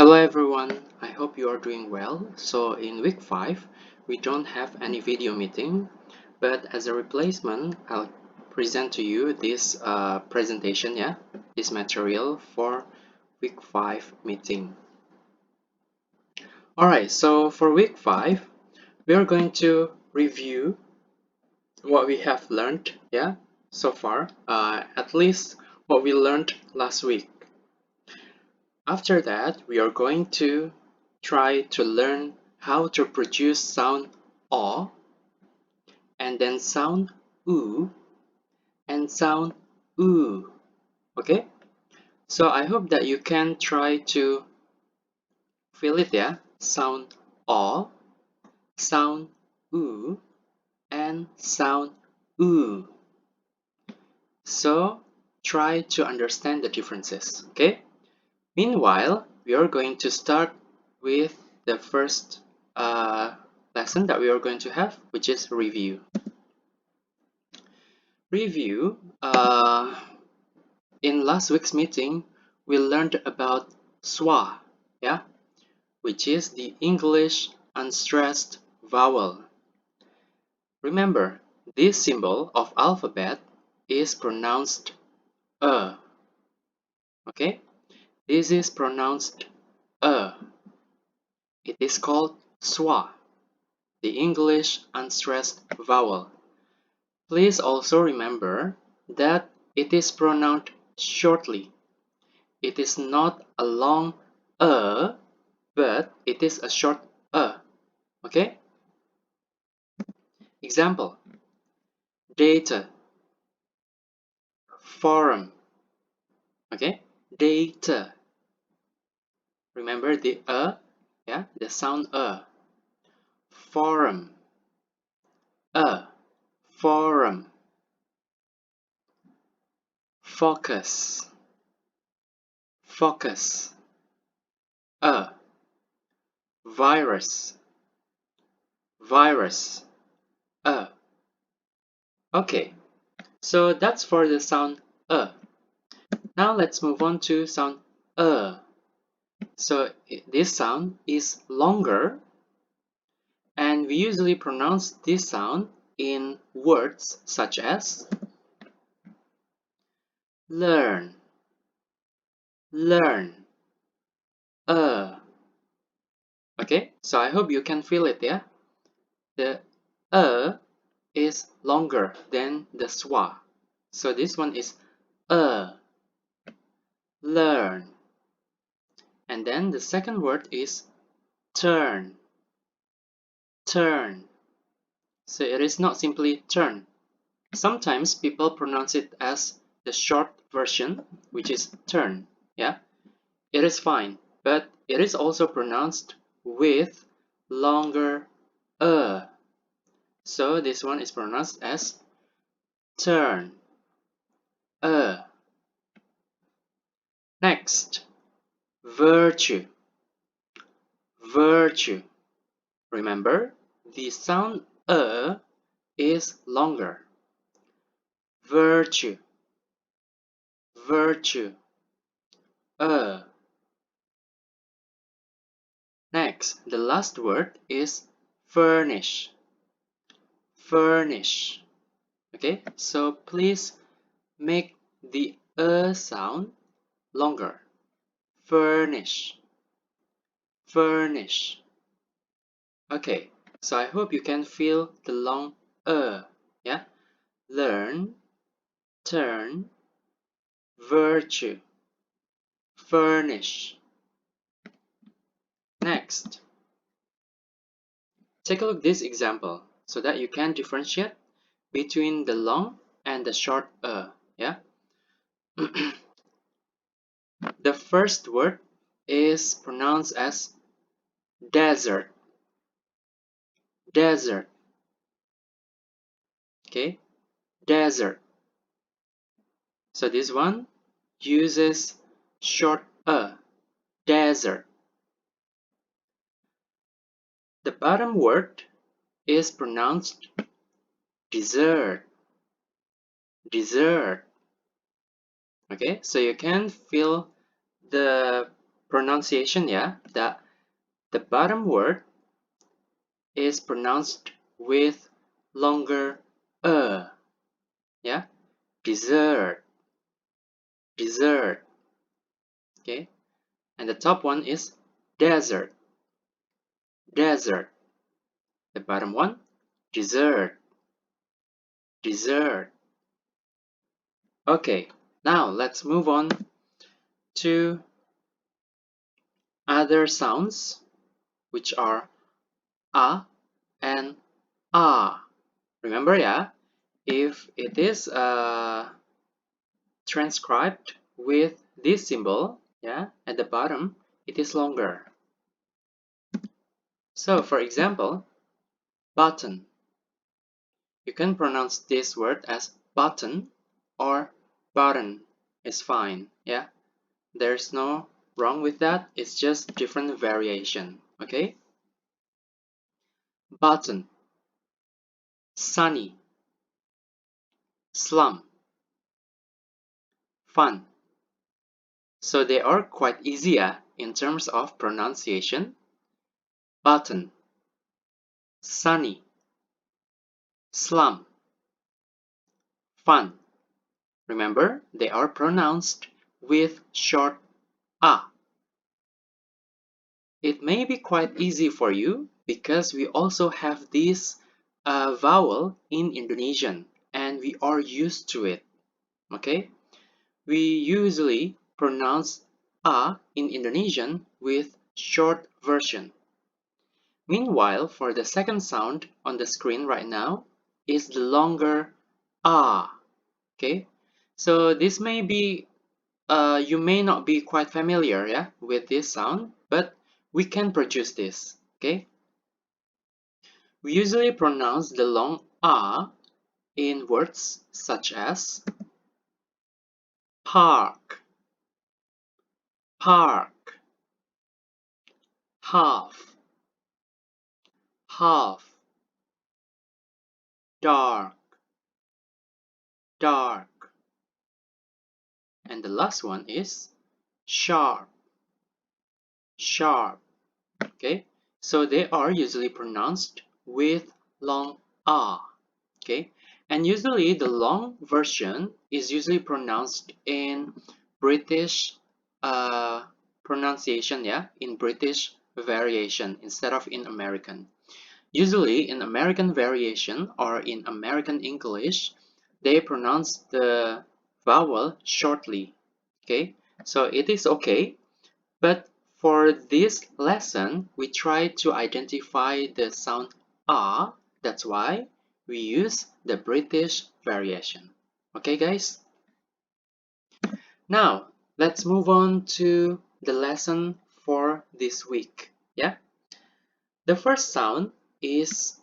Hello everyone, I hope you are doing well. So in week 5, we don't have any video meeting, but as a replacement, I'll present to you this presentation, this material for week 5 meeting. Alright, so for week 5, we are going to review what we have learned, so far, at least what we learned last week. After that, we are going to try to learn how to produce sound O, and then sound oo, and sound oo. Okay? So I hope that you can try to feel it, Sound O, sound oo, and sound oo. So try to understand the differences, okay? Meanwhile, we are going to start with the first lesson that we are going to have, which is review. Review. In last week's meeting, we learned about schwa, which is the English unstressed vowel. Remember, this symbol of alphabet is pronounced okay? This is pronounced It is called schwa, the English unstressed vowel. Please also remember that it is pronounced shortly. It is not a long but it is a short okay? Example: data, forum, okay? Data. Remember the the sound forum, forum. Focus, focus, virus, virus, okay, so that's for the sound Now let's move on to sound So this sound is longer, and we usually pronounce this sound in words such as learn, learn, okay, so I hope you can feel it, The is longer than the schwa. So this one is learn. And then the second word is turn, turn. So it is not simply turn. Sometimes people pronounce it as the short version, which is turn, It is fine, but it is also pronounced with longer So this one is pronounced as turn, Next, virtue, virtue. Remember, the sound is longer. Virtue, virtue, Next, the last word is furnish, furnish. Okay, so please make the sound longer. Furnish, furnish. Okay, so I hope you can feel the long Learn, turn, virtue, furnish. Next, take a look at this example so that you can differentiate between the long and the short The first word is pronounced as desert, desert. Okay, desert. So this one uses short desert. The bottom word is pronounced dessert, dessert. Okay, so you can feel the pronunciation ya, that the bottom word is pronounced with longer yeah, dessert, dessert, okay, and the top one is desert, desert, the bottom one, dessert, dessert. Okay, now let's move on to other sounds, which are a and ah. Remember, yeah, if it is transcribed with this symbol, yeah, at the bottom, it is longer. So, for example, button. You can pronounce this word as button or button. It's fine, yeah. There's no wrong with that. It's just different variation, okay? Button, sunny, slum, fun. So they are quite easy in terms of pronunciation. Button, sunny, slum, fun. Remember, they are pronounced with short a. It may be quite easy for you because we also have this vowel in Indonesian and we are used to it. Okay? We usually pronounce a in Indonesian with short version. Meanwhile, for the second sound on the screen right now is the longer a. Okay? So this may be you may not be quite familiar, yeah, with this sound, but we can produce this, okay? We usually pronounce the long a in words such as park, park, half, half, dark, dark, and the last one is sharp, sharp, okay? So they are usually pronounced with long a. Okay, and usually the long version is usually pronounced in British pronunciation, yeah, in British variation instead of in American. Usually in American variation or in American English, they pronounce the vowel shortly. Okay, so it is okay, but for this lesson, we try to identify the sound "a." That's why we use the British variation. Okay, guys? Now, let's move on to the lesson for this week. Yeah? The first sound is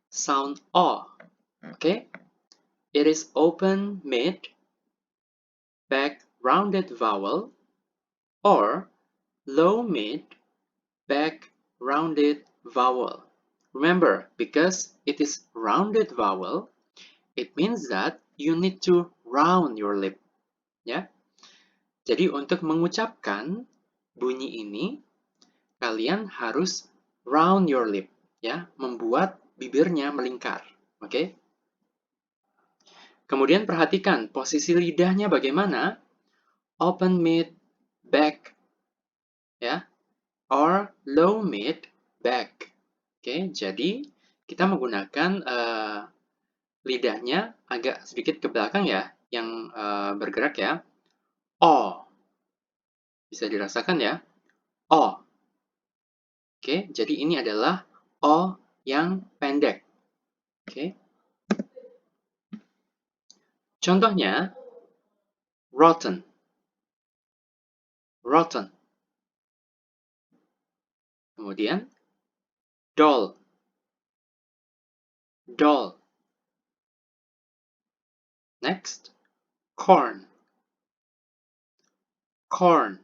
sound "o." Okay? It is open mid, back rounded vowel, or low mid, back rounded vowel. Remember, because it is rounded vowel, it means that you need to round your lip, ya. Jadi untuk mengucapkan bunyi ini, kalian harus round your lip, ya, membuat bibirnya melingkar, oke? Kemudian perhatikan posisi lidahnya bagaimana, open mid, back, ya, or low mid, back. Oke, jadi kita menggunakan lidahnya agak sedikit ke belakang ya, yang bergerak ya. O. Bisa dirasakan ya. O. Oke, jadi ini adalah O yang pendek. Oke. Contohnya, rotten. Rotten. Kemudian, dull. Dull. Next, corn. Corn.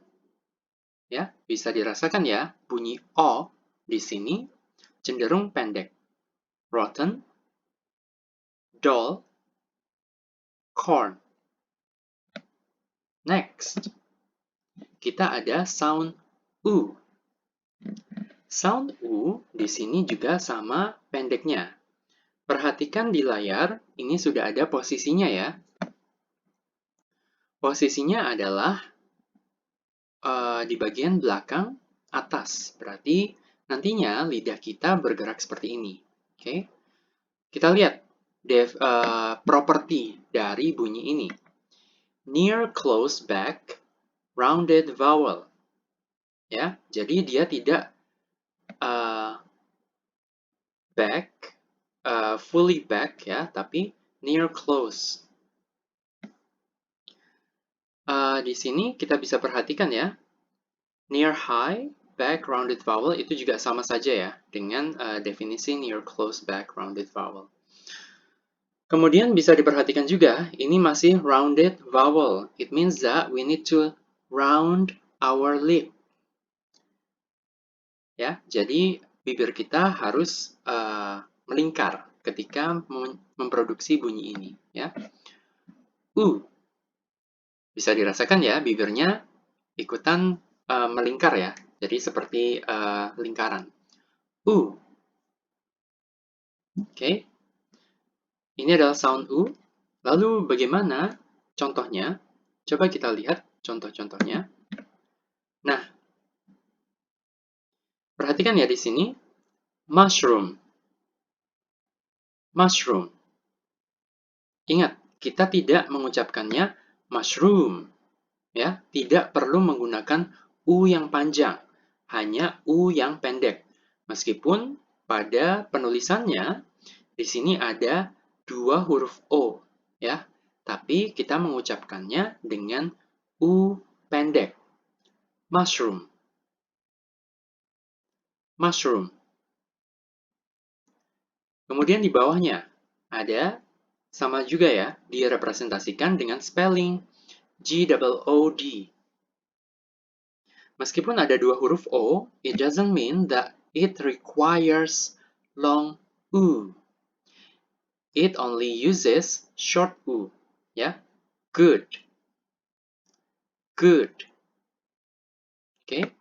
Ya, bisa dirasakan ya, bunyi O di sini cenderung pendek. Rotten, dull, corn. Next, kita ada sound U. Sound U di sini juga sama pendeknya. Perhatikan di layar, ini sudah ada posisinya ya. Posisinya adalah di bagian belakang atas. Berarti nantinya lidah kita bergerak seperti ini. Oke? Kita lihat properti dari bunyi ini. Near close back rounded vowel. Ya, jadi dia tidak back fully back ya, tapi near close. Di sini kita bisa perhatikan ya, near high back rounded vowel itu juga sama saja ya dengan definisi near close back rounded vowel. Kemudian bisa diperhatikan juga, ini masih rounded vowel. It means that we need to round our lip. Ya, jadi bibir kita harus melingkar ketika memproduksi bunyi ini. Ya, bisa dirasakan ya bibirnya ikutan melingkar ya. Jadi seperti lingkaran. Oke. Ini adalah sound U. Lalu bagaimana contohnya? Coba kita lihat contoh-contohnya. Nah, perhatikan ya di sini. Mushroom. Mushroom. Ingat, kita tidak mengucapkannya mushroom. Ya, tidak perlu menggunakan U yang panjang. Hanya U yang pendek. Meskipun pada penulisannya di sini ada dua huruf O, ya. Tapi kita mengucapkannya dengan U pendek. Mushroom. Mushroom. Kemudian di bawahnya ada sama juga ya, direpresentasikan dengan spelling G-O-O-D. Meskipun ada dua huruf O, it doesn't mean that it requires long U. It only uses short U. Ya, good. Good. Oke.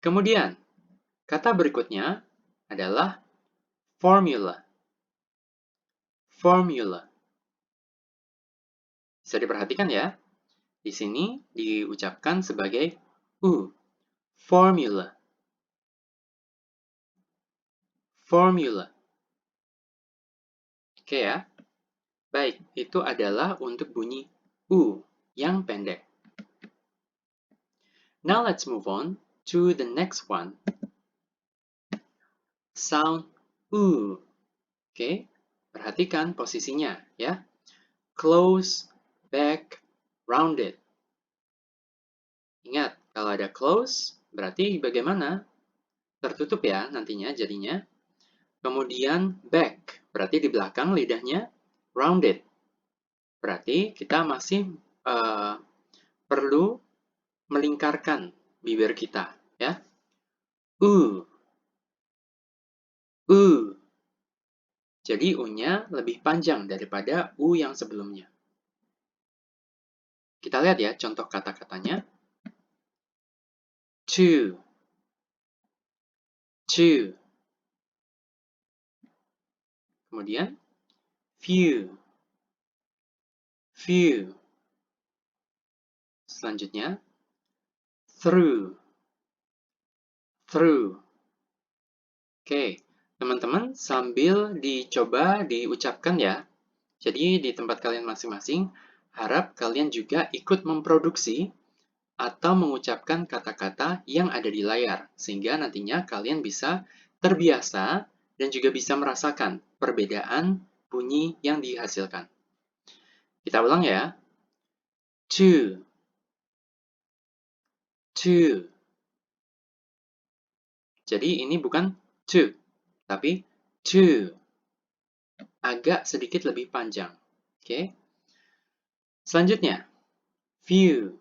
Kemudian, kata berikutnya adalah formula. Formula. Bisa diperhatikan ya. Di sini diucapkan sebagai U. Formula. Formula. Oke ya. Baik, itu adalah untuk bunyi U yang pendek. Now let's move on to the next one. Sound U. Oke, perhatikan posisinya ya. Close, back, rounded. Ingat, kalau ada close, berarti bagaimana? Tertutup ya nantinya jadinya. Kemudian back, berarti di belakang lidahnya rounded. Berarti kita masih perlu melingkarkan bibir kita, ya. U. Jadi U-nya lebih panjang daripada U yang sebelumnya. Kita lihat ya contoh kata-katanya. To. To. Kemudian few. Few. Selanjutnya through. Through. Oke, teman-teman sambil dicoba diucapkan ya. Jadi di tempat kalian masing-masing, harap kalian juga ikut memproduksi atau mengucapkan kata-kata yang ada di layar. Sehingga nantinya kalian bisa terbiasa dan juga bisa merasakan perbedaan bunyi yang dihasilkan. Kita ulang ya. To. To. Jadi ini bukan to, tapi to. Agak sedikit lebih panjang. Oke. Selanjutnya, few.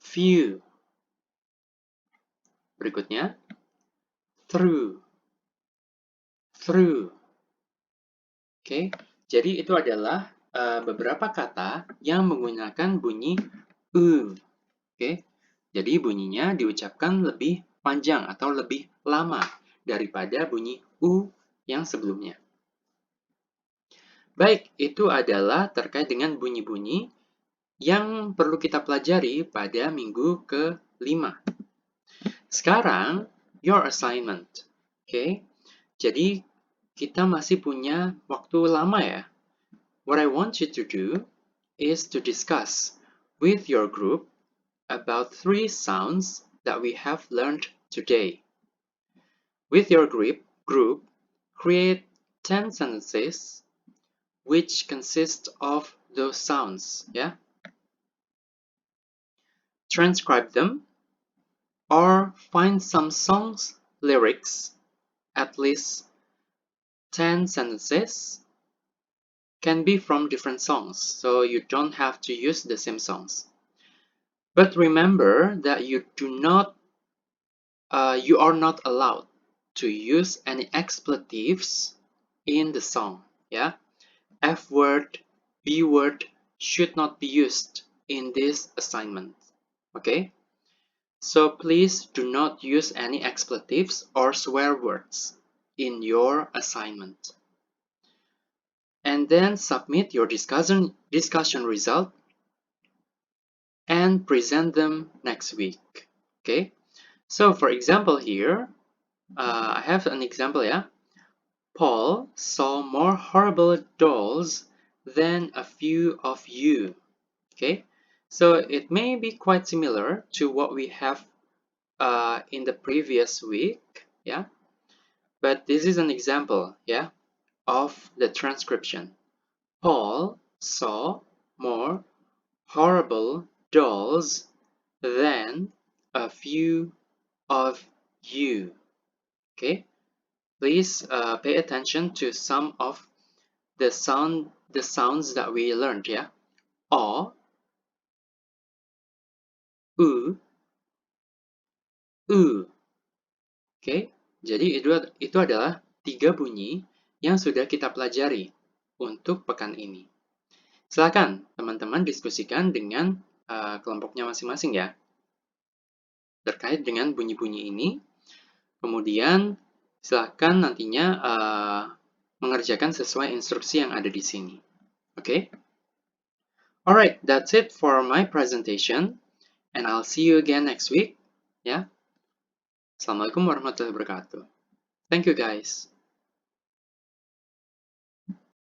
Few. Berikutnya, through. Through. Oke. Jadi itu adalah beberapa kata yang menggunakan bunyi u. Oke. Jadi bunyinya diucapkan lebih panjang atau lebih lama daripada bunyi U yang sebelumnya. Baik, itu adalah terkait dengan bunyi-bunyi yang perlu kita pelajari pada minggu ke-5. Sekarang, your assignment. Oke, jadi kita masih punya waktu lama ya. What I want you to do is to discuss with your group about 3 sounds that we have learned today. With your group, create 10 sentences which consist of those sounds, yeah? Transcribe them or find some songs lyrics, at least 10 sentences can be from different songs, so you don't have to use the same songs. But remember that you are not allowed to use any expletives in the song, yeah? F word, B word should not be used in this assignment, okay? So please do not use any expletives or swear words in your assignment. And then submit your discussion result and present them next week, okay? So for example here, I have an example, yeah? Paul saw more horrible dolls than a few of you. Okay, so it may be quite similar to what we have in the previous week, yeah. But this is an example, yeah, of the transcription. Paul saw more horrible dolls than a few of you. Okay, please pay attention to some of the sounds that we learned, yeah. O, U, Oke, jadi itu adalah 3 bunyi yang sudah kita pelajari untuk pekan ini. Silakan teman-teman diskusikan dengan kelompoknya masing-masing ya, terkait dengan bunyi-bunyi ini. Kemudian silakan nantinya mengerjakan sesuai instruksi yang ada di sini. Oke? Alright, that's it for my presentation, and I'll see you again next week. Ya. Assalamualaikum warahmatullahi wabarakatuh. Thank you guys.